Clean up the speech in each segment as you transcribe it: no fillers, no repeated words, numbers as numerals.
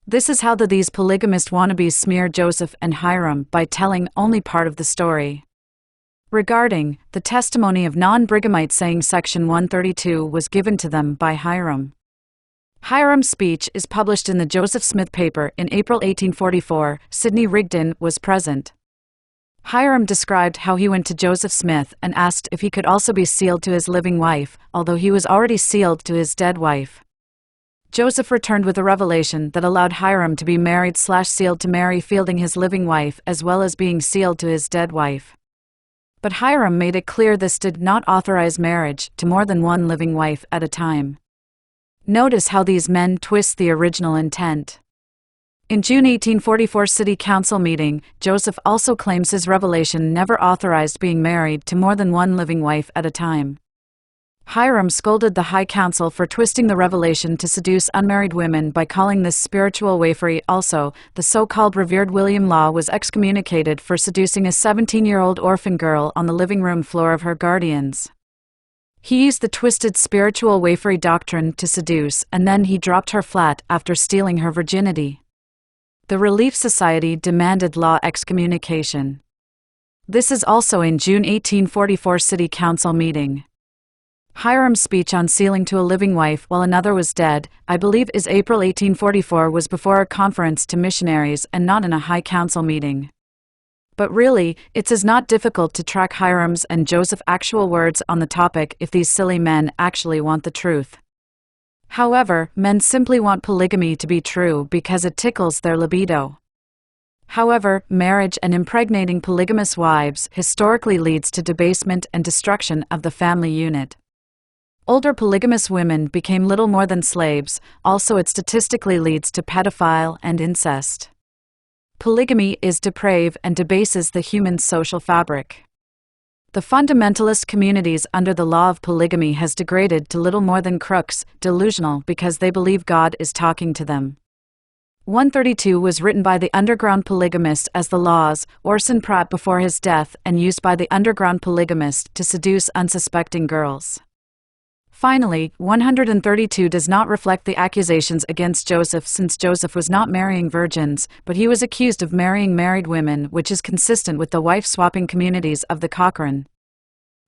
This is how these polygamist wannabes smear Joseph and Hyrum by telling only part of the story. Regarding the testimony of non-Brigamites saying Section 132 was given to them by Hyrum. Hyrum's speech is published in the Joseph Smith paper in April 1844. Sidney Rigdon was present. Hyrum described how he went to Joseph Smith and asked if he could also be sealed to his living wife, although he was already sealed to his dead wife. Joseph returned with a revelation that allowed Hyrum to be married/sealed to Mary Fielding, his living wife, as well as being sealed to his dead wife. But Hyrum made it clear this did not authorize marriage to more than one living wife at a time. Notice how these men twist the original intent. In June 1844 City Council meeting, Joseph also claims his revelation never authorized being married to more than one living wife at a time. Hyrum scolded the High Council for twisting the revelation to seduce unmarried women by calling this spiritual wifery. Also, the so-called revered William Law was excommunicated for seducing a 17-year-old orphan girl on the living room floor of her guardians. He used the twisted spiritual wifery doctrine to seduce, and then he dropped her flat after stealing her virginity. The Relief Society demanded Law excommunication. This is also in June 1844 City Council meeting. Hyrum's speech on sealing to a living wife while another was dead, I believe is April 1844, was before a conference to missionaries and not in a High Council meeting. But really, it is not difficult to track Hyrum's and Joseph's actual words on the topic if these silly men actually want the truth. However, men simply want polygamy to be true because it tickles their libido. However, marriage and impregnating polygamous wives historically leads to debasement and destruction of the family unit. Older polygamous women became little more than slaves. Also, it statistically leads to pedophile and incest. Polygamy is depraved and debases the human social fabric. The fundamentalist communities under the law of polygamy has degraded to little more than crooks, delusional because they believe God is talking to them. 132 was written by the underground polygamist as the Laws, Orson Pratt, before his death, and used by the underground polygamist to seduce unsuspecting girls. Finally, 132 does not reflect the accusations against Joseph, since Joseph was not marrying virgins, but he was accused of marrying married women, which is consistent with the wife-swapping communities of the Cochrane.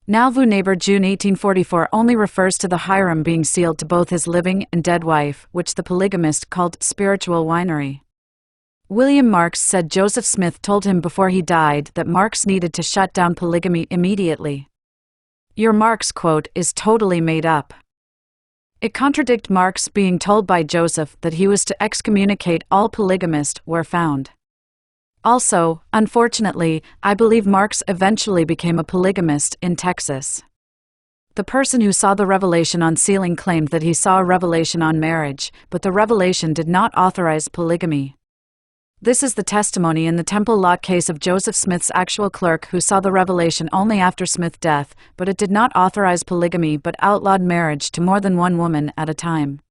Now Vu Neighbor June 1844 only refers to the Hyrum being sealed to both his living and dead wife, which the polygamist called spiritual winery. William Marks said Joseph Smith told him before he died that Marks needed to shut down polygamy immediately. Your Marks quote is totally made up. It contradicts Marks being told by Joseph that he was to excommunicate all polygamists where found. Also, unfortunately, I believe Marks eventually became a polygamist in Texas. The person who saw the revelation on sealing claimed that he saw a revelation on marriage, but the revelation did not authorize polygamy. This is the testimony in the Temple Lot case of Joseph Smith's actual clerk who saw the revelation only after Smith's death, but it did not authorize polygamy but outlawed marriage to more than one woman at a time.